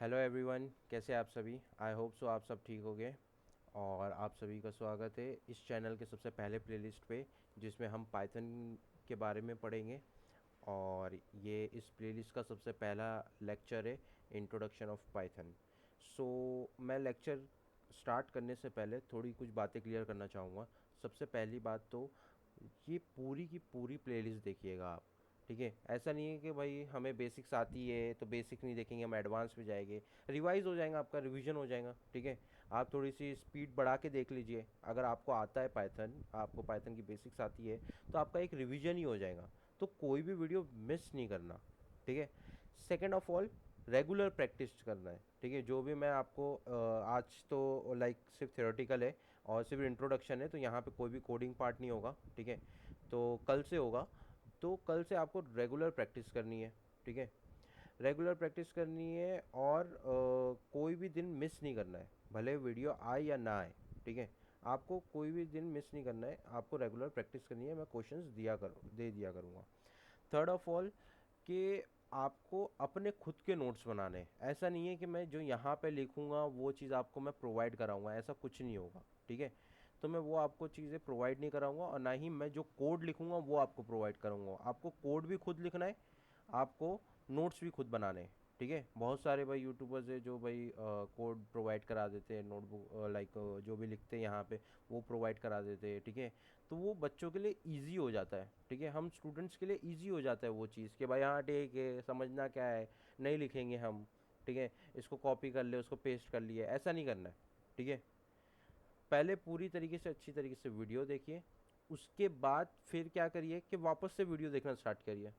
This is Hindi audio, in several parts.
हेलो एवरीवन, कैसे आप सभी। आई होप सो आप सब ठीक होंगे। और आप सभी का स्वागत है इस चैनल के सबसे पहले प्लेलिस्ट पे, जिसमें हम पाइथन के बारे में पढ़ेंगे। और ये इस प्लेलिस्ट का सबसे पहला लेक्चर है, इंट्रोडक्शन ऑफ पाइथन। सो मैं लेक्चर स्टार्ट करने से पहले थोड़ी कुछ बातें क्लियर करना चाहूँगा। सबसे पहली बात तो ये पूरी की पूरी प्लेलिस्ट देखिएगा आप, ठीक है। ऐसा नहीं है कि भाई हमें बेसिक्स आती है तो बेसिक नहीं देखेंगे, हम एडवांस में जाएंगे, रिवाइज हो जाएगा, आपका रिवीजन हो जाएगा, ठीक है। आप थोड़ी सी स्पीड बढ़ा के देख लीजिए। अगर आपको आता है पाइथन, आपको पाइथन की बेसिक्स आती है, तो आपका एक रिवीजन ही हो जाएगा। तो कोई भी वीडियो मिस नहीं करना, ठीक है। Second of all, regular practice करना है, ठीक है। जो भी मैं आपको आज तो लाइक सिर्फ थ्योरेटिकल है और सिर्फ इंट्रोडक्शन है, तो यहाँ पे कोई भी कोडिंग पार्ट नहीं होगा, ठीक है। तो कल से होगा। तो कल से आपको रेगुलर प्रैक्टिस करनी है, ठीक है। रेगुलर प्रैक्टिस करनी है और कोई भी दिन मिस नहीं करना है, भले वीडियो आए या ना आए, ठीक है। आपको कोई भी दिन मिस नहीं करना है, आपको रेगुलर प्रैक्टिस करनी है। मैं क्वेश्चंस दे दिया करूँगा। थर्ड ऑफ ऑल, कि आपको अपने खुद के नोट्स बनाने हैं। ऐसा नहीं है कि मैं जो यहाँ पे लिखूँगा वो चीज़ आपको मैं प्रोवाइड कराऊँगा, ऐसा कुछ नहीं होगा, ठीक है। तो मैं वो आपको चीज़ें प्रोवाइड नहीं कराऊँगा, और ना ही मैं जो कोड लिखूँगा वो आपको प्रोवाइड करूँगा। आपको कोड भी खुद लिखना है, आपको नोट्स भी खुद बनाने हैं, ठीक है। बहुत सारे भाई यूट्यूबर्स है जो भाई कोड प्रोवाइड करा देते हैं, नोटबुक लाइक जो भी लिखते हैं यहाँ पे वो प्रोवाइड करा देते हैं, ठीक है। तो वो बच्चों के लिए इजी हो जाता है, ठीक है। हम स्टूडेंट्स के लिए इजी हो जाता है वो चीज़ कि भाई हाँ ठीक है, समझना क्या है, नहीं लिखेंगे हम, ठीक है। इसको कॉपी कर ले, उसको पेस्ट कर लिए, ऐसा नहीं करना है, ठीक है। पहले पूरी तरीके से अच्छी तरीके से वीडियो देखिए, उसके बाद फिर क्या करिए कि वापस से वीडियो देखना स्टार्ट करिए।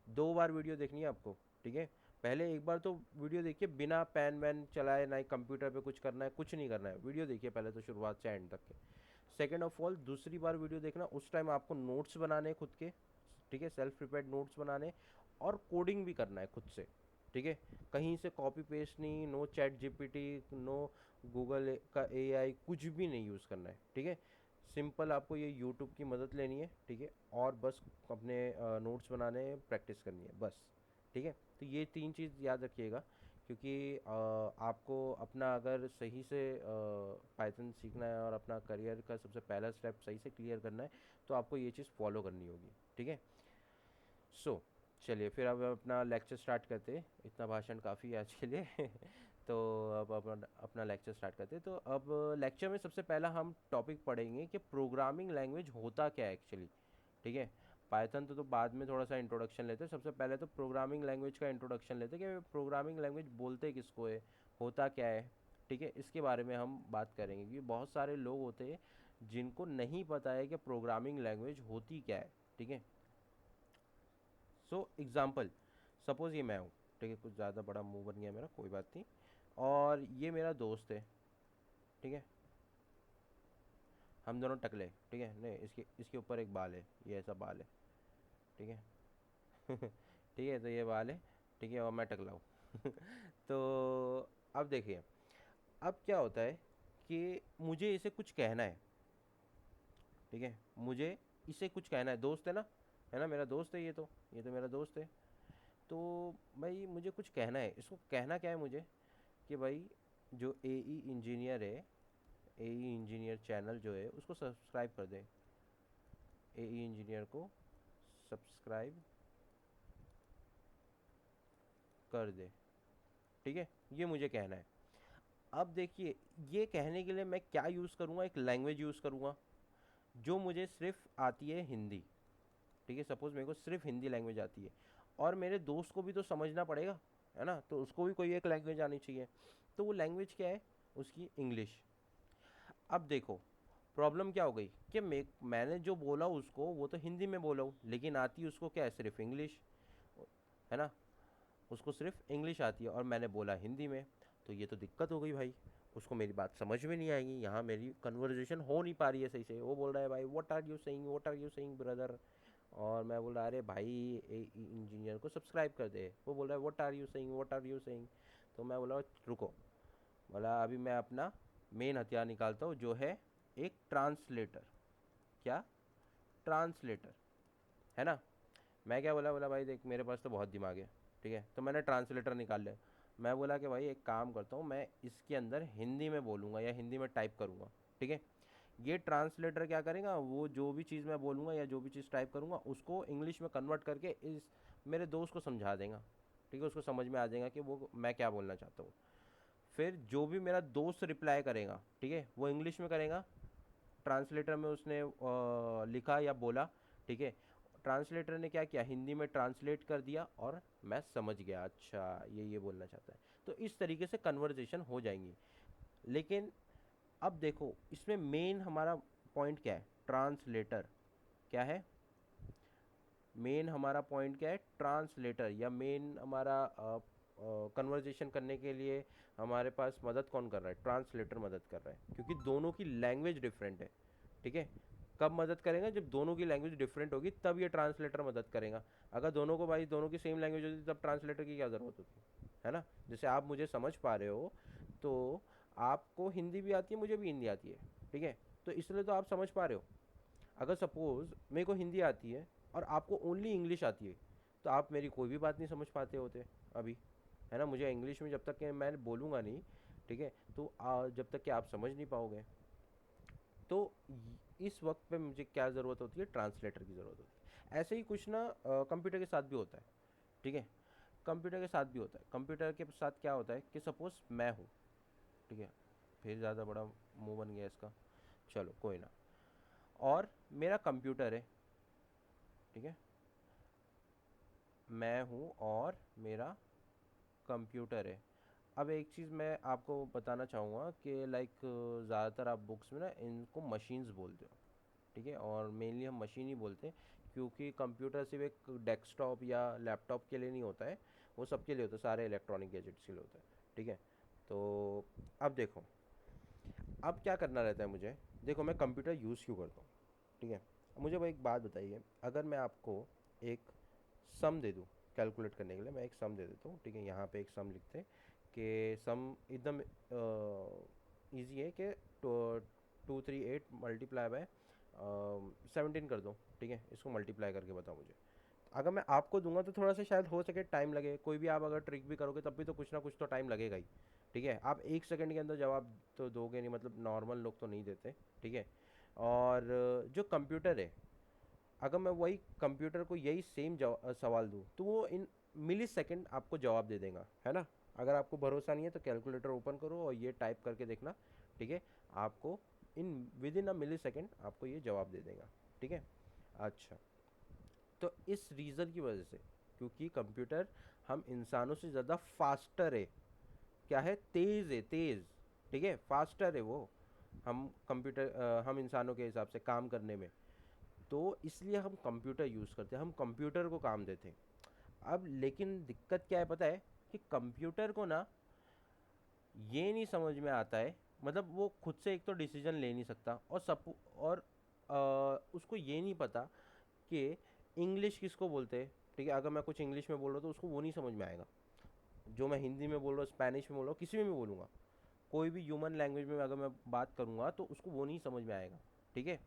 2 बार वीडियो देखनी है आपको, ठीक है। पहले एक बार तो वीडियो देखिए बिना पेन वैन चलाए, ना ही कंप्यूटर पे कुछ करना है, कुछ नहीं करना है, वीडियो देखिए पहले तो शुरुआत से एंड तक के। सेकेंड ऑफ ऑल, दूसरी बार वीडियो देखना, उस टाइम आपको नोट्स बनाने हैं खुद के, ठीक है। सेल्फ प्रिपेयर्ड नोट्स बनाने, और कोडिंग भी करना है खुद से, ठीक है। कहीं से कॉपी पेस्ट नहीं, no chat GPT, no Google का एआई, कुछ भी नहीं यूज़ करना है, ठीक है। सिंपल आपको ये यूट्यूब की मदद लेनी है, ठीक है। और बस अपने नोट्स बनाने, प्रैक्टिस करनी है बस, ठीक है। तो ये 3 चीज़ याद रखिएगा, क्योंकि आपको अपना अगर सही से पाइथन सीखना है और अपना करियर का सबसे पहला स्टेप सही से क्लियर करना है, तो आपको ये चीज़ फॉलो करनी होगी, ठीक है। सो चलिए फिर अब अपना लेक्चर स्टार्ट करते हैं। इतना भाषण काफ़ी है आज के लिए तो अब अपना अपना लेक्चर स्टार्ट करते हैं। तो अब लेक्चर में सबसे पहला हम टॉपिक पढ़ेंगे कि प्रोग्रामिंग लैंग्वेज होता क्या है एक्चुअली, ठीक है। पाइथन तो बाद में थोड़ा सा इंट्रोडक्शन लेते हैं, सबसे पहले तो प्रोग्रामिंग लैंग्वेज का इंट्रोडक्शन लेते हैं कि प्रोग्रामिंग लैंग्वेज बोलते किसको है, होता क्या है, ठीक है। इसके बारे में हम बात करेंगे, क्योंकि बहुत सारे लोग होते हैं जिनको नहीं पता है कि प्रोग्रामिंग लैंग्वेज होती क्या है, ठीक है। सो एग्ज़ाम्पल, सपोज़ ये मैं हूँ, ठीक है। कुछ ज़्यादा बड़ा मुंह बन गया मेरा, कोई बात नहीं। और ये मेरा दोस्त है, ठीक है। हम दोनों टकले, ठीक है। नहीं, इसके इसके ऊपर एक बाल है, ये ऐसा बाल है, ठीक है ठीक है, तो ये बाल है, ठीक है, और मैं टकला हूँ तो अब देखिए, अब क्या होता है कि मुझे इसे कुछ कहना है, ठीक है। मुझे इसे कुछ कहना है, दोस्त है ना, मेरा दोस्त है ये तो मेरा दोस्त है। तो भाई मुझे कुछ कहना है, इसको कहना क्या है मुझे, कि भाई जो एई इंजीनियर है, एई इंजीनियर चैनल जो है उसको सब्सक्राइब कर दे, एई इंजीनियर को सब्सक्राइब कर दे, ठीक है। ये मुझे कहना है। अब देखिए, ये कहने के लिए मैं क्या यूज़ करूँगा, एक लैंग्वेज यूज़ करूँगा जो मुझे सिर्फ आती है हिंदी, ठीक है। सपोज़ मेरे को सिर्फ हिंदी लैंग्वेज आती है, और मेरे दोस्त को भी तो समझना पड़ेगा, है ना, तो उसको भी कोई एक लैंग्वेज आनी चाहिए। तो वो लैंग्वेज क्या है उसकी, इंग्लिश। अब देखो, प्रॉब्लम क्या हो गई कि मैंने जो बोला उसको, वो तो हिंदी में बोला हूँ, लेकिन आती उसको क्या है, सिर्फ इंग्लिश, है ना। उसको सिर्फ इंग्लिश आती है और मैंने बोला हिंदी में। तो ये तो दिक्कत हो गई भाई, उसको मेरी बात समझ में नहीं आएगी, यहाँ मेरी कन्वर्जेशन हो नहीं पा रही है सही से। वो बोल रहा है भाई what are you saying brother, और मैं बोल रहा अरे भाई इंजीनियर को सब्सक्राइब कर दे। वो बोल रहा है व्हाट आर यू सेइंग। तो मैं बोला रुको, बोला अभी मैं अपना मेन हथियार निकालता हूँ, जो है एक ट्रांसलेटर। क्या, ट्रांसलेटर, है ना। मैं क्या बोला, बोला भाई देख मेरे पास तो बहुत दिमाग है, ठीक है। तो मैंने ट्रांसलेटर निकाल लिया। मैं बोला कि भाई एक काम करता हूँ, मैं इसके अंदर हिंदी में बोलूँगा या हिंदी में टाइप करूँगा, ठीक है। ये ट्रांसलेटर क्या करेगा, वो जो भी चीज़ मैं बोलूँगा या जो भी चीज़ टाइप करूँगा उसको इंग्लिश में कन्वर्ट करके इस मेरे दोस्त को समझा देगा, ठीक है। उसको समझ में आ जाएगा कि वो मैं क्या बोलना चाहता हूँ। फिर जो भी मेरा दोस्त रिप्लाई करेगा, ठीक है, वो इंग्लिश में करेगा, ट्रांसलेटर में उसने लिखा या बोला, ठीक है। ट्रांसलेटर ने क्या किया, हिंदी में ट्रांसलेट कर दिया और मैं समझ गया, अच्छा ये बोलना चाहता है। तो इस तरीके से कन्वर्जेशन हो जाएंगी। लेकिन अब देखो इसमें मेन हमारा पॉइंट क्या है, ट्रांसलेटर क्या है, मेन हमारा पॉइंट क्या है, ट्रांसलेटर, या मेन हमारा कन्वर्जेशन करने के लिए हमारे पास मदद कौन कर रहा है, ट्रांसलेटर मदद कर रहा है, क्योंकि दोनों की लैंग्वेज डिफरेंट है, ठीक है। कब मदद करेगा, जब दोनों की लैंग्वेज डिफरेंट होगी तब ये ट्रांसलेटर मदद करेगा। अगर दोनों को भाई दोनों की सेम लैंग्वेज होती तब ट्रांसलेटर की क्या ज़रूरत होती है ना। जैसे आप मुझे समझ पा रहे हो, तो आपको हिंदी भी आती है, मुझे भी हिंदी आती है, ठीक है, तो इसलिए तो आप समझ पा रहे हो। अगर सपोज मेरे को हिंदी आती है और आपको ओनली इंग्लिश आती है, तो आप मेरी कोई भी बात नहीं समझ पाते होते अभी, है ना। मुझे इंग्लिश में जब तक कि मैं बोलूँगा नहीं, ठीक है, तो जब तक कि आप समझ नहीं पाओगे। तो इस वक्त पे मुझे क्या ज़रूरत होती है, ट्रांसलेटर की ज़रूरत होती है। ऐसे ही कुछ ना कंप्यूटर के साथ भी होता है, ठीक है। कंप्यूटर के साथ भी होता है, कंप्यूटर के साथ क्या होता है कि सपोज़ मैं हूँ, ठीक है, फिर ज़्यादा बड़ा मुंह बन गया इसका, चलो कोई ना। और मेरा कंप्यूटर है, ठीक है, मैं हूँ और मेरा कंप्यूटर है। अब एक चीज़ मैं आपको बताना चाहूँगा कि लाइक ज़्यादातर आप बुक्स में ना इनको मशीन्स बोलते हो, ठीक है, और मेनली हम मशीन ही बोलते हैं, क्योंकि कंप्यूटर सिर्फ एक डेस्कटॉप या लैपटॉप के लिए नहीं होता है, वो सबके लिए होता है, सारे इलेक्ट्रॉनिक गैजेट्स के लिए होता है, ठीक है। तो अब देखो, अब क्या करना रहता है मुझे, देखो मैं कंप्यूटर यूज़ क्यों करता हूँ, ठीक है। अब मुझे वो एक बात बताइए, अगर मैं आपको एक सम दे दूँ कैलकुलेट करने के लिए, मैं एक सम दे देता हूँ, ठीक है, यहाँ पे एक सम लिखते हैं कि सम एकदम इजी है कि 238 मल्टीप्लाई बाय 17 कर दो, ठीक है, इसको मल्टीप्लाई करके बताओ मुझे। अगर मैं आपको दूंगा तो थोड़ा सा शायद हो सके टाइम लगे, कोई भी आप अगर ट्रिक भी करोगे तब भी तो कुछ ना कुछ तो टाइम लगेगा ही, ठीक है। आप 1 सेकंड के अंदर जवाब तो दोगे नहीं, मतलब नॉर्मल लोग तो नहीं देते, ठीक है। और जो कंप्यूटर है, अगर मैं वही कंप्यूटर को यही सेम सवाल दूँ तो वो इन मिली सेकेंड आपको जवाब दे देगा, है ना। अगर आपको भरोसा नहीं है तो कैलकुलेटर ओपन करो और ये टाइप करके देखना, ठीक है, आपको in with in a milli second आपको ये जवाब दे देगा, ठीक है। अच्छा, तो इस रीज़न की वजह से, क्योंकि कंप्यूटर हम इंसानों से ज़्यादा फास्टर है, क्या है, तेज़ है, तेज़, ठीक है, फास्टर है वो, हम कंप्यूटर हम इंसानों के हिसाब से काम करने में। तो इसलिए हम कंप्यूटर यूज़ करते हैं, हम कंप्यूटर को काम देते हैं। अब लेकिन दिक्कत क्या है पता है, कि कंप्यूटर को ना ये नहीं समझ में आता है, मतलब वो खुद से एक तो डिसीजन ले नहीं सकता, और सब, और उसको ये नहीं पता कि इंग्लिश किसको बोलते हैं, ठीक है। अगर मैं कुछ इंग्लिश में बोल रहा हूँ तो उसको वो नहीं समझ में आएगा, जो मैं हिंदी में बोल रहा हूँ, स्पेनिश में बोल रहा हूँ, किसी में भी बोलूँगा, कोई भी ह्यूमन लैंग्वेज में अगर मैं बात करूँगा तो उसको वो नहीं समझ में आएगा, ठीक है।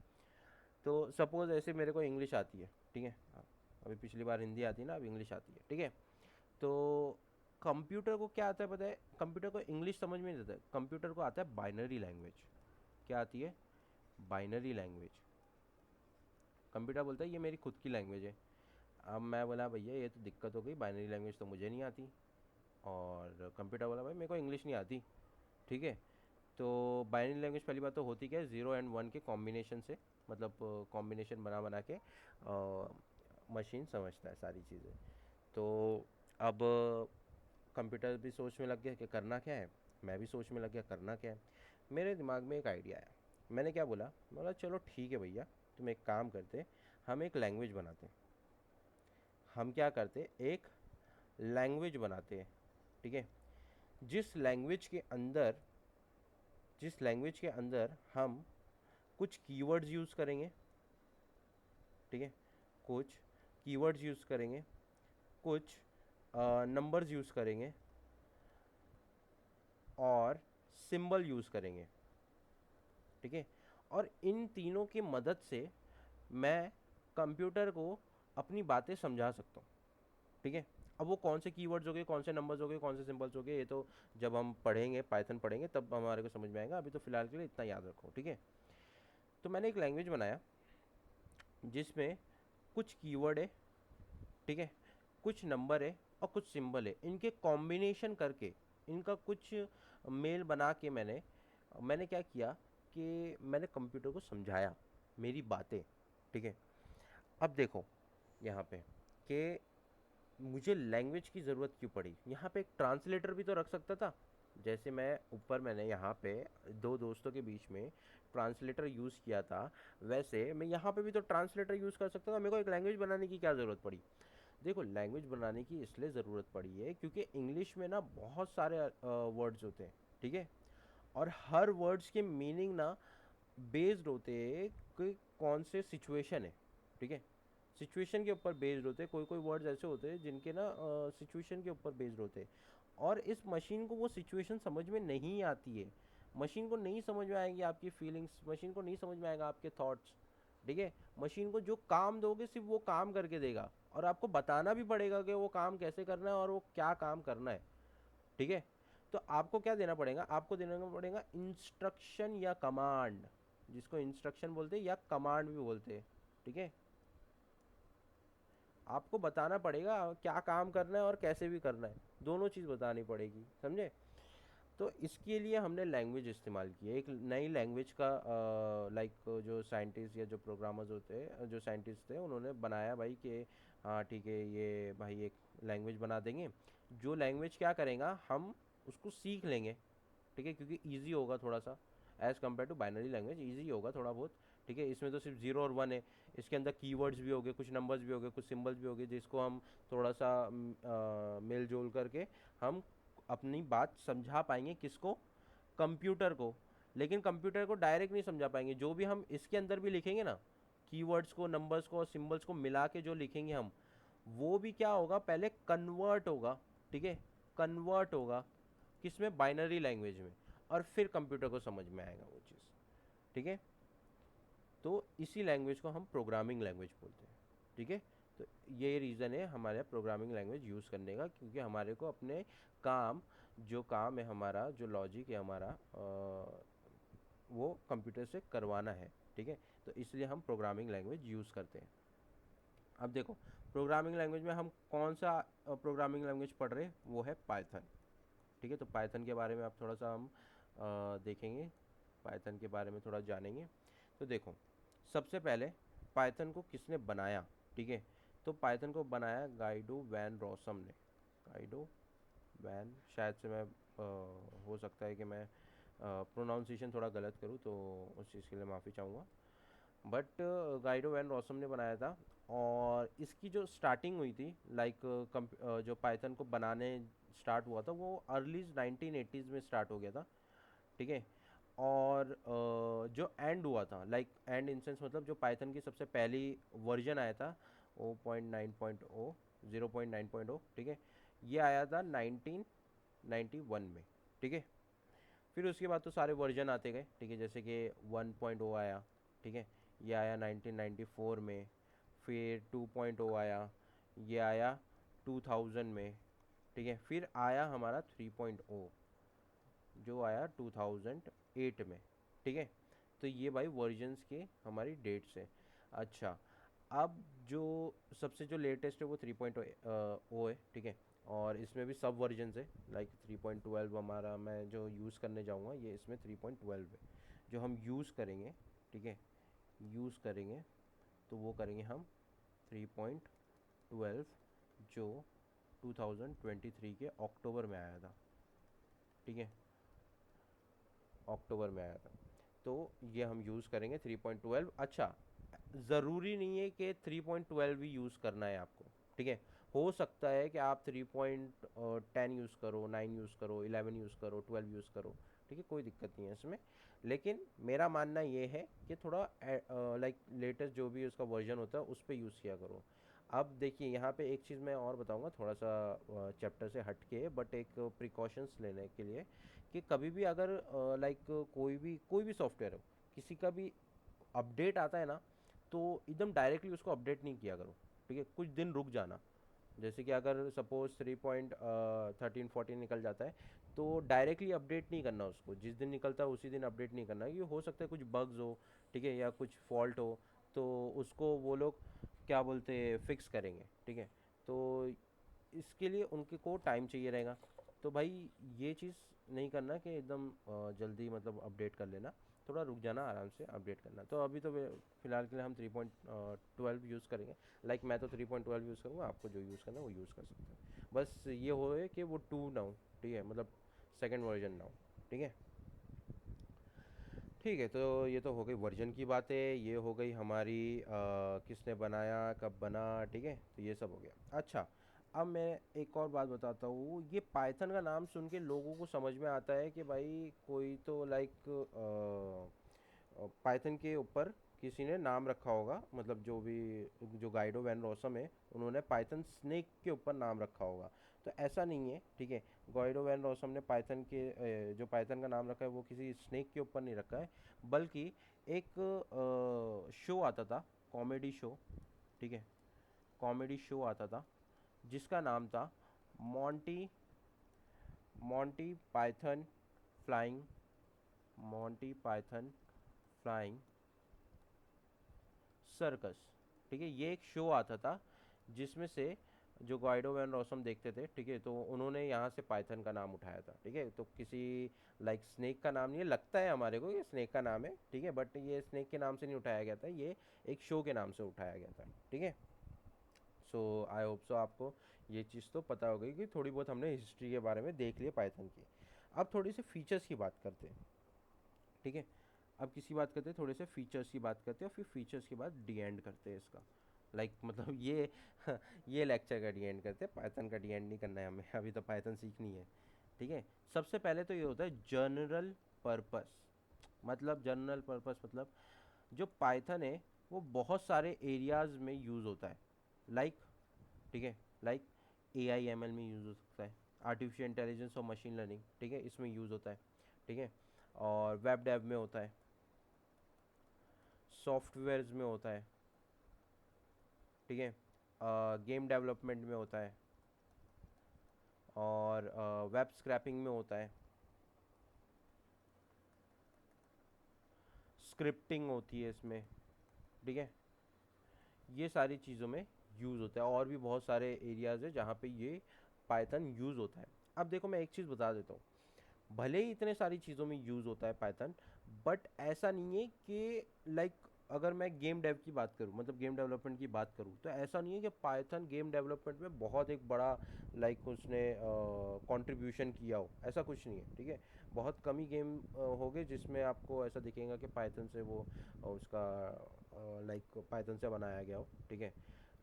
तो सपोज़ ऐसे मेरे को इंग्लिश आती है, ठीक है, अभी पिछली बार हिंदी आती है ना, अब इंग्लिश आती है, ठीक है। तो कंप्यूटर को क्या आता है पता है, कंप्यूटर को इंग्लिश समझ में नहीं आता है, कंप्यूटर को आता है बाइनरी लैंग्वेज। क्या आती है, बाइनरी लैंग्वेज। कंप्यूटर बोलता है ये मेरी खुद की लैंग्वेज है। अब मैं बोला भैया ये तो दिक्कत हो गई, बाइनरी लैंग्वेज तो मुझे नहीं आती, और कंप्यूटर बोला भाई मेरे को इंग्लिश नहीं आती, ठीक है। तो बाइनरी लैंग्वेज पहली बात तो होती क्या है, 0 और 1 के कॉम्बिनेशन से, मतलब कॉम्बिनेशन बना बना के मशीन समझता है सारी चीज़ें। तो अब कंप्यूटर भी सोच में लग गया कि करना क्या है, मैं भी सोच में लग गया करना क्या है। मेरे दिमाग में एक आइडिया आया, मैंने क्या बोला, मैं बोला चलो ठीक है भैया, तुम एक काम करते, हम एक लैंग्वेज बनाते, हम क्या करते, एक लैंग्वेज बनाते हैं, ठीक है। जिस लैंग्वेज के अंदर जिस लैंग्वेज के अंदर हम कुछ कीवर्ड्स यूज़ करेंगे, ठीक है, कुछ कीवर्ड्स यूज़ करेंगे, कुछ नंबर्स यूज़ करेंगे, और सिंबल यूज़ करेंगे, ठीक है। और इन तीनों की मदद से मैं कंप्यूटर को अपनी बातें समझा सकता हूँ, ठीक है। अब वो कौन से कीवर्ड्स हो गए, कौन से नंबर्स हो गए, कौन से सिंबल्स हो गए, ये तो जब हम पढ़ेंगे, पाइथन पढ़ेंगे, तब हमारे को समझ में आएगा। अभी तो फिलहाल के लिए इतना याद रखो, ठीक है। तो मैंने एक लैंग्वेज बनाया जिसमें कुछ कीवर्ड है, ठीक है, कुछ नंबर है और कुछ सिंबल है, इनके कॉम्बिनेशन करके इनका कुछ मेल बना के मैंने मैंने क्या किया कि मैंने कंप्यूटर को समझाया मेरी बातें, ठीक है। अब देखो यहाँ पे कि मुझे लैंग्वेज की ज़रूरत क्यों पड़ी। यहाँ पे एक ट्रांसलेटर भी तो रख सकता था। जैसे मैं ऊपर मैंने यहाँ पे दो दोस्तों के बीच में ट्रांसलेटर यूज़ किया था, वैसे मैं यहाँ पे भी तो ट्रांसलेटर यूज़ कर सकता था। मेरे को एक लैंग्वेज बनाने की क्या ज़रूरत पड़ी। देखो लैंग्वेज बनाने की इसलिए ज़रूरत पड़ी है क्योंकि इंग्लिश में ना बहुत सारे वर्ड्स होते हैं, ठीक है। और हर वर्ड्स के मीनिंग ना बेस्ड होते हैं कि कौन से सिचुएशन है, ठीक है। सिचुएशन के ऊपर बेस्ड होते हैं। कोई कोई वर्ड्स ऐसे होते हैं जिनके ना सिचुएशन के ऊपर बेस्ड होते हैं, और इस मशीन को वो सिचुएशन समझ में नहीं आती है। मशीन को नहीं समझ में आएंगी आपकी फीलिंग्स, मशीन को नहीं समझ में आएगा आपके थॉट्स, ठीक है। मशीन को जो काम दोगे सिर्फ वो काम करके देगा, और आपको बताना भी पड़ेगा कि वो काम कैसे करना है और वो क्या काम करना है, ठीक है। तो आपको क्या देना पड़ेगा, आपको देना पड़ेगा इंस्ट्रक्शन या कमांड, जिसको इंस्ट्रक्शन बोलते हैं या कमांड भी बोलते हैं, ठीक है। आपको बताना पड़ेगा क्या काम करना है और कैसे भी करना है, दोनों चीज़ बतानी पड़ेगी, समझे। तो इसके लिए हमने लैंग्वेज इस्तेमाल की है, एक नई लैंग्वेज का, लाइक जो साइंटिस्ट या जो प्रोग्रामर्स होते हैं, जो साइंटिस्ट थे, उन्होंने बनाया भाई कि हाँ ठीक है, ये भाई एक लैंग्वेज बना देंगे। जो लैंग्वेज क्या करेगा, हम उसको सीख लेंगे, ठीक है, क्योंकि ईजी होगा थोड़ा सा as compare to binary language, easy होगा थोड़ा बहुत, ठीक है। इसमें तो सिर्फ जीरो और वन है, इसके अंदर कीवर्ड्स भी हो गए, कुछ नंबर्स भी हो गए, कुछ सिंबल्स भी हो गए, जिसको हम थोड़ा सा मेल जोल करके हम अपनी बात समझा पाएंगे, किसको, कंप्यूटर को। लेकिन कंप्यूटर को डायरेक्ट नहीं समझा पाएंगे, जो भी हम इसके अंदर भी लिखेंगे ना, कीवर्ड्स को, नंबर्स को और सिंबल्स को मिला के जो लिखेंगे हम, वो भी क्या होगा, पहले कन्वर्ट होगा, ठीक है, कन्वर्ट होगा किसमें, बाइनरी लैंग्वेज में, और फिर कंप्यूटर को समझ में आएगा वो चीज़, ठीक है। तो इसी लैंग्वेज को हम प्रोग्रामिंग लैंग्वेज बोलते हैं, ठीक है। तो ये रीज़न है हमारे प्रोग्रामिंग लैंग्वेज यूज़ करने का, क्योंकि हमारे को अपने काम, जो काम है हमारा, जो लॉजिक है हमारा, वो कंप्यूटर से करवाना है, ठीक है। तो इसलिए हम प्रोग्रामिंग लैंग्वेज यूज़ करते हैं। अब देखो प्रोग्रामिंग लैंग्वेज में हम कौन सा प्रोग्रामिंग लैंग्वेज पढ़ रहे हैं, वो है पाइथन, ठीक है। तो पाइथन के बारे में आप थोड़ा सा हम देखेंगे, पाइथन के बारे में थोड़ा जानेंगे। तो देखो सबसे पहले पाइथन को किसने बनाया, ठीक है। तो पाइथन को बनाया गाइडो वैन रॉसम ने। गाइडो वैन, शायद से मैं हो सकता है कि मैं प्रोनाउंसिएशन थोड़ा गलत करूँ, तो उस चीज़ के लिए माफ़ी चाहूँगा। बट गाइडो वैन रॉसम ने बनाया था, और इसकी जो स्टार्टिंग हुई थी, लाइक जो पाइथन को बनाने स्टार्ट हुआ था, वो अर्ली 1980s में स्टार्ट हो गया था, ठीक है। और जो एंड हुआ था, लाइक एंड इन सेंस मतलब जो पाइथन की सबसे पहली वर्जन आया था, 0.9.0, 0.9.0, ठीक है, ये आया था 1991 में, ठीक है। फिर उसके बाद तो सारे वर्जन आते गए, ठीक है, जैसे कि 1.0 आया, ठीक है, ये आया 1994 में। फिर 2.0 आया, ये आया 2000 में, ठीक है। फिर आया हमारा 3.0, जो आया 2008 में, ठीक है। तो ये भाई वर्जन्स के हमारी डेट्स है। अच्छा, अब जो सबसे जो लेटेस्ट है वो 3.0 है, ठीक है। और इसमें भी सब वर्जन्स है, लाइक 3.12 हमारा, मैं जो यूज़ करने जाऊँगा ये इसमें 3.12 है, जो हम यूज़ करेंगे, ठीक है, यूज़ करेंगे, तो वो करेंगे हम 3.12, जो 2023 के अक्टूबर में आया था, ठीक है, अक्टूबर में आया था। तो ये हम यूज़ करेंगे 3.12। अच्छा, ज़रूरी नहीं है कि 3.12 ही यूज़ करना है आपको, ठीक है। हो सकता है कि आप 3.10 यूज़ करो, 9 यूज़ करो, 11 यूज़ करो, 12 यूज़ करो, ठीक है, कोई दिक्कत नहीं है इसमें। लेकिन मेरा मानना ये है कि थोड़ा लाइक लेटेस्ट जो भी उसका वर्जन होता है उस पर यूज़ किया करो। अब देखिए यहाँ पे एक चीज़ मैं और बताऊँगा, थोड़ा सा चैप्टर से हट के, बट एक प्रिकॉशंस लेने के लिए, कि कभी भी अगर लाइक कोई भी सॉफ्टवेयर हो, किसी का भी अपडेट आता है ना, तो एकदम डायरेक्टली उसको अपडेट नहीं किया करो, ठीक है, कुछ दिन रुक जाना, जैसे कि अगर सपोज 3.13 14 निकल जाता है तो डायरेक्टली अपडेट नहीं करना उसको, जिस दिन निकलता है उसी दिन अपडेट नहीं करना, ये हो सकता है कुछ बग्स हो, ठीक है, या कुछ फॉल्ट हो, तो उसको वो लोग क्या बोलते हैं फिक्स करेंगे, ठीक है। तो इसके लिए उनके को टाइम चाहिए रहेगा। तो भाई ये चीज़ नहीं करना कि एकदम जल्दी मतलब अपडेट कर लेना, थोड़ा रुक जाना, आराम से अपडेट करना। तो अभी तो फिलहाल के लिए हम 3.12 यूज़ करेंगे। लाइक मैं तो 3.12 यूज़ करूँगा, आपको जो यूज़ करना है वो यूज़ कर सकते हैं। बस ये होए कि वो 2 ना हो, ठीक है, मतलब सेकेंड वर्जन ना हो, ठीक है। ठीक है, तो ये तो हो गई वर्जन की बातें, ये हो गई हमारी किसने बनाया कब बना, ठीक है, तो ये सब हो गया। अच्छा, अब मैं एक और बात बताता हूँ। ये पाइथन का नाम सुन के लोगों को समझ में आता है कि भाई कोई तो लाइक पाइथन के ऊपर किसी ने नाम रखा होगा, मतलब जो भी जो गाइडो वैन रोसम है उन्होंने पाइथन स्नेक के ऊपर नाम रखा होगा। तो ऐसा नहीं है, ठीक है। गाइडो वैन रोसम ने पाइथन के जो पाइथन का नाम रखा है वो किसी स्नेक के ऊपर नहीं रखा है, बल्कि एक शो आता था, कॉमेडी शो, ठीक है, कॉमेडी शो आता था जिसका नाम था Monty Monty Python flying Monty Python flying circus, ठीक है। ये एक शो आता था जिसमें से जो गाइडो वैन रोसम देखते थे, ठीक है, तो उन्होंने यहाँ से पाइथन का नाम उठाया था, ठीक है। तो किसी लाइक स्नेक का नाम नहीं है, लगता है हमारे को ये स्नेक का नाम है, ठीक है, बट ये स्नेक के नाम से नहीं उठाया गया था, ये एक शो के नाम से उठाया गया था, ठीक है। सो आई होप सो आपको ये चीज़ तो पता हो गई कि थोड़ी बहुत हमने हिस्ट्री के बारे में देख लिया पाइथन की। अब थोड़ी सी फीचर्स की बात करते हैं, ठीक है। अब किसी बात करते हैं, थोड़े से फीचर्स की बात करते हैं, और फिर फीचर्स के बाद डी एंड करते हैं इसका, लाइक मतलब ये ये लेक्चर का डी एंड करते हैं, पाइथन का डी एंड नहीं करना है हमें, अभी तो पाइथन सीखनी है, ठीक है। सबसे पहले तो ये होता है जनरल पर्पस। मतलब जनरल पर्पस मतलब जो पाइथन है वो बहुत सारे एरियाज में यूज़ होता है, लाइक, ठीक है, like a I am L में यूज़ हो सकता है, आर्टिफिशियल इंटेलिजेंस और मशीन लर्निंग, ठीक है, इसमें यूज़ होता है, ठीक है, और वेब डेव में होता है, सॉफ्टवेयर्स में होता है, ठीक है, गेम डेवलपमेंट में होता है, और वेब स्क्रैपिंग में होता है, स्क्रिप्टिंग होती है इसमें, ठीक है। ये सारी चीज़ों में यूज़ होता है, और भी बहुत सारे एरियाज़ है जहाँ पे ये पाइथन यूज़ होता है। अब देखो मैं एक चीज़ बता देता हूँ, भले ही इतने सारी चीज़ों में यूज़ होता है पाइथन, बट ऐसा नहीं है कि लाइक अगर मैं गेम डेव की बात करूँ, मतलब गेम डेवलपमेंट की बात करूँ, तो ऐसा नहीं है कि पाइथन गेम डेवलपमेंट में बहुत एक बड़ा लाइक उसने कंट्रीब्यूशन किया हो, ऐसा कुछ नहीं है, ठीक है। बहुत कम ही गेम हो गए जिसमें आपको ऐसा दिखेगा कि पाइथन से वो उसका लाइक पाइथन से बनाया गया हो, ठीक है।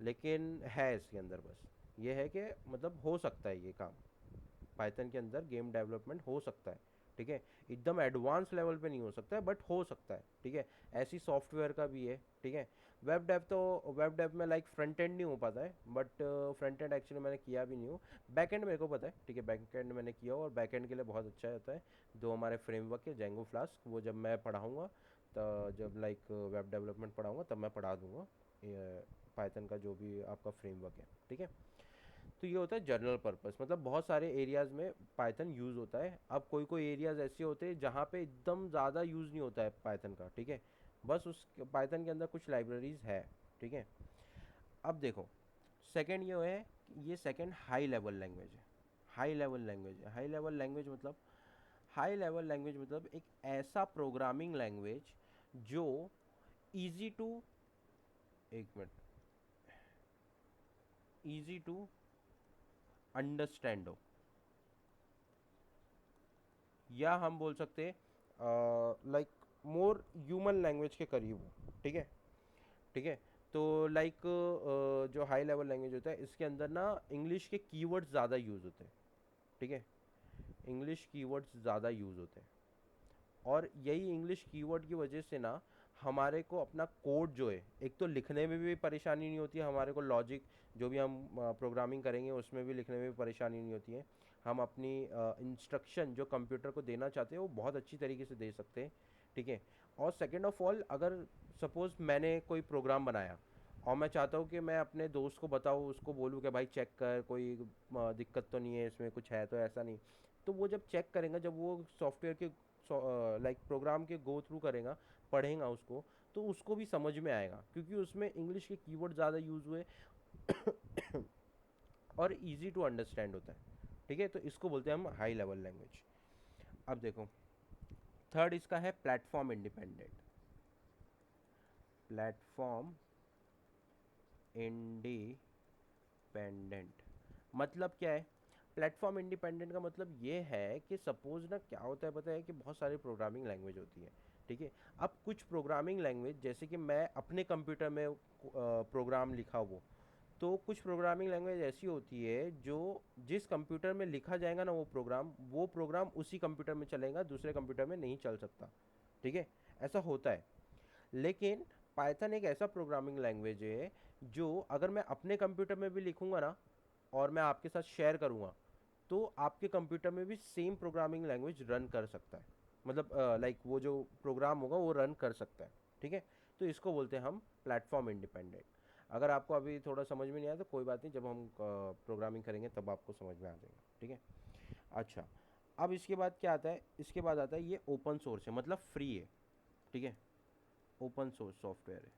लेकिन है इसके अंदर बस ये है कि मतलब हो सकता है ये काम, पाइथन के अंदर गेम डेवलपमेंट हो सकता है, ठीक है। एकदम एडवांस लेवल पे नहीं हो सकता है, बट हो सकता है, ठीक है। ऐसी सॉफ्टवेयर का भी है, ठीक है। वेब डेव में लाइक फ्रंट एंड नहीं हो पाता है, बट फ्रंट एंड एक्चुअली मैंने किया भी नहीं हूँ। बैक एंड मेरे को पता है, ठीक है, बैक एंड मैंने किया और बैक एंड के लिए बहुत अच्छा होता है दो हमारे फ्रेमवर्क है, जेंगो फ्लास्क, वो जब मैं पढ़ाऊँगा तो जब लाइक वेब डेवलपमेंट पढ़ाऊँगा तब मैं पढ़ा दूँगा पाइथन का जो भी आपका फ्रेमवर्क है, ठीक है। तो ये होता है जनरल पर्पस, मतलब बहुत सारे एरियाज में पाइथन यूज़ होता है। अब कोई कोई एरियाज ऐसे होते हैं जहाँ पे एकदम ज़्यादा यूज़ नहीं होता है पाइथन का, ठीक है, बस उस पाइथन के अंदर कुछ लाइब्रेरीज है, ठीक है। अब देखो सेकंड ये है कि ये सेकंड हाई लेवल लैंग्वेज है। हाई लेवल लैंग्वेज है, हाई लेवल लैंग्वेज मतलब, हाई लेवल लैंग्वेज मतलब एक ऐसा प्रोग्रामिंग लैंग्वेज जो इजी टू, एक मिनट, इजी टू अंडरस्टैंड हो, या हम बोल सकते हैं लाइक मोर ह्यूमन लैंग्वेज के करीब हो, ठीक है, ठीक है। तो लाइक जो हाई लेवल लैंग्वेज होता है इसके अंदर ना इंग्लिश के कीवर्ड्स ज़्यादा यूज़ होते हैं, ठीक है, इंग्लिश कीवर्ड्स ज़्यादा यूज़ होते हैं, और यही इंग्लिश कीवर्ड की वजह से ना हमारे को अपना कोड जो है, एक तो लिखने में भी परेशानी नहीं होती है हमारे को, लॉजिक जो भी हम प्रोग्रामिंग करेंगे उसमें भी लिखने में भी परेशानी नहीं होती है। हम अपनी इंस्ट्रक्शन जो कंप्यूटर को देना चाहते हैं वो बहुत अच्छी तरीके से दे सकते हैं, ठीक है। और सेकेंड ऑफ ऑल, अगर सपोज़ मैंने कोई प्रोग्राम बनाया और मैं चाहता हूँ कि मैं अपने दोस्त को बताऊँ, उसको बोलूँ कि भाई चेक कर, कोई दिक्कत तो नहीं है इसमें, कुछ है तो ऐसा नहीं। तो वो जब चेक करेंगे, जब वो सॉफ्टवेयर के लाइक प्रोग्राम के गो थ्रू करेगा, पढ़ेगा उसको, तो उसको भी समझ में आएगा, क्योंकि उसमें इंग्लिश के कीवर्ड ज़्यादा यूज़ हुए और इजी टू अंडरस्टैंड होता है। ठीक है, तो इसको बोलते हैं हम हाई लेवल लैंग्वेज। अब देखो, थर्ड इसका है प्लेटफॉर्म इंडिपेंडेंट। प्लेटफॉर्म इंडिपेंडेंट मतलब क्या है? प्लेटफॉर्म इंडिपेंडेंट का मतलब ये है कि सपोज ना क्या होता है पता है, कि बहुत सारी प्रोग्रामिंग लैंग्वेज होती है। ठीक है, अब कुछ प्रोग्रामिंग लैंग्वेज, जैसे कि मैं अपने कंप्यूटर में प्रोग्राम लिखा वो, तो कुछ प्रोग्रामिंग लैंग्वेज ऐसी होती है जो जिस कंप्यूटर में लिखा जाएगा ना वो प्रोग्राम उसी कंप्यूटर में चलेगा, दूसरे कंप्यूटर में नहीं चल सकता। ठीक है, ऐसा होता है। लेकिन पाइथन एक ऐसा प्रोग्रामिंग लैंग्वेज है जो अगर मैं अपने कंप्यूटर में भी लिखूंगा ना, और मैं आपके साथ शेयर करूंगा, तो आपके कंप्यूटर में भी सेम प्रोग्रामिंग लैंग्वेज रन कर सकता है। मतलब लाइक वो जो प्रोग्राम होगा वो रन कर सकता है। ठीक है, तो इसको बोलते हैं हम प्लेटफॉर्म इंडिपेंडेंट। अगर आपको अभी थोड़ा समझ में नहीं आया तो कोई बात नहीं, जब हम प्रोग्रामिंग करेंगे तब आपको समझ में आ जाएगा। ठीक है, अच्छा। अब इसके बाद क्या आता है? इसके बाद आता है ये ओपन सोर्स है, मतलब फ्री है। ठीक है, ओपन सोर्स सॉफ्टवेयर है।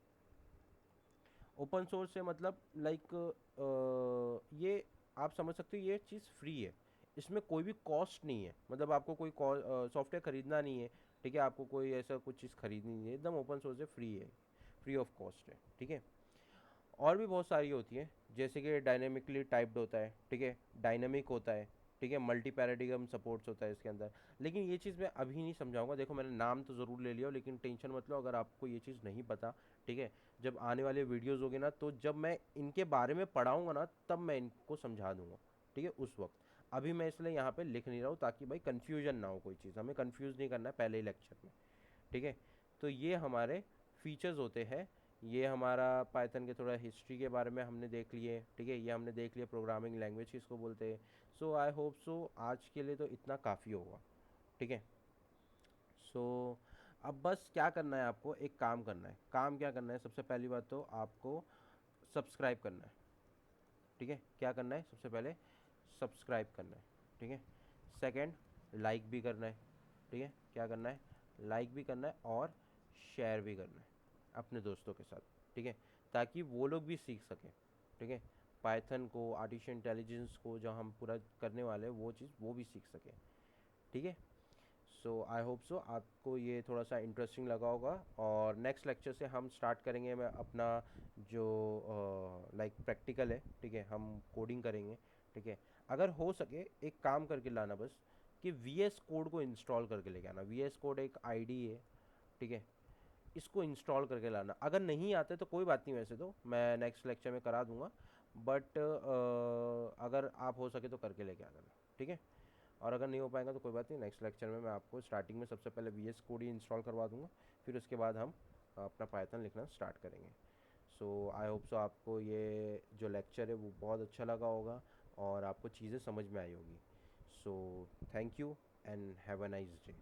ओपन सोर्स से मतलब लाइक ये आप समझ सकते हो, ये चीज़ फ्री है। इसमें कोई भी कॉस्ट नहीं है, मतलब आपको कोई सॉफ्टवेयर खरीदना नहीं है। ठीक है, आपको कोई ऐसा कुछ चीज़ खरीदनी नहीं है, एकदम ओपन सोर्स है, फ्री है, फ्री ऑफ कॉस्ट है। ठीक है, और भी बहुत सारी होती है, जैसे कि डायनेमिकली टाइप्ड होता है। ठीक है, डायनेमिक होता है। ठीक है, मल्टी पैराडिगम सपोर्ट्स होता है इसके अंदर। लेकिन ये चीज़ मैं अभी नहीं समझाऊंगा, देखो मैंने नाम तो ज़रूर ले लिया हो, लेकिन टेंशन मत लो अगर आपको ये चीज़ नहीं पता। ठीक है, जब आने वाले वीडियोज़ होंगे ना, तो जब मैं इनके बारे में पढ़ाऊँगा ना, तब मैं इनको समझा दूंगा। ठीक है, उस वक्त। अभी मैं इसलिए यहाँ पे लिख नहीं रहा हूँ, ताकि भाई कन्फ्यूजन ना हो, कोई चीज़ हमें कन्फ्यूज़ नहीं करना है पहले ही लेक्चर में। ठीक है, तो ये हमारे फीचर्स होते हैं। ये हमारा पाइथन के थोड़ा हिस्ट्री के बारे में हमने देख लिए। ठीक है, ये हमने देख लिया प्रोग्रामिंग लैंग्वेज किसको बोलते हैं। सो आई होप सो आज के लिए तो इतना काफ़ी होगा। ठीक है, सो अब बस क्या करना है, आपको एक काम करना है। काम क्या करना है? सबसे पहली बात तो आपको सब्सक्राइब करना है। ठीक है, क्या करना है? सबसे पहले सब्सक्राइब करना है। ठीक है, सेकंड, लाइक भी करना है। ठीक है, क्या करना है? लाइक भी करना है और शेयर भी करना है अपने दोस्तों के साथ। ठीक है, ताकि वो लोग भी सीख सकें। ठीक है, पाइथन को, आर्टिफिशियल इंटेलिजेंस को जो हम पूरा करने वाले हैं, वो चीज़ वो भी सीख सकें। ठीक है, सो आई होप सो आपको ये थोड़ा सा इंटरेस्टिंग लगा होगा। और नेक्स्ट लेक्चर से हम स्टार्ट करेंगे, मैं अपना जो लाइक प्रैक्टिकल है। ठीक है, हम कोडिंग करेंगे। ठीक है, अगर हो सके एक काम करके लाना बस, कि वी एस कोड को इंस्टॉल करके लेके आना। वी एस कोड एक आईडी है। ठीक है, इसको इंस्टॉल करके लाना। अगर नहीं आते तो कोई बात नहीं, वैसे तो मैं नेक्स्ट लेक्चर में करा दूंगा, बट अगर आप हो सके तो करके लेके आ जाना। ठीक है, और अगर नहीं हो पाएगा तो कोई बात नहीं, नेक्स्ट लेक्चर में मैं आपको स्टार्टिंग में सबसे पहले वी एस कोड ही इंस्टॉल करवा दूंगा, फिर उसके बाद हम अपना पाइथन लिखना स्टार्ट करेंगे। सो आई होप सो आपको ये जो लेक्चर है वो बहुत अच्छा लगा होगा और आपको चीज़ें समझ में आई होगी। So thank you and have a nice day.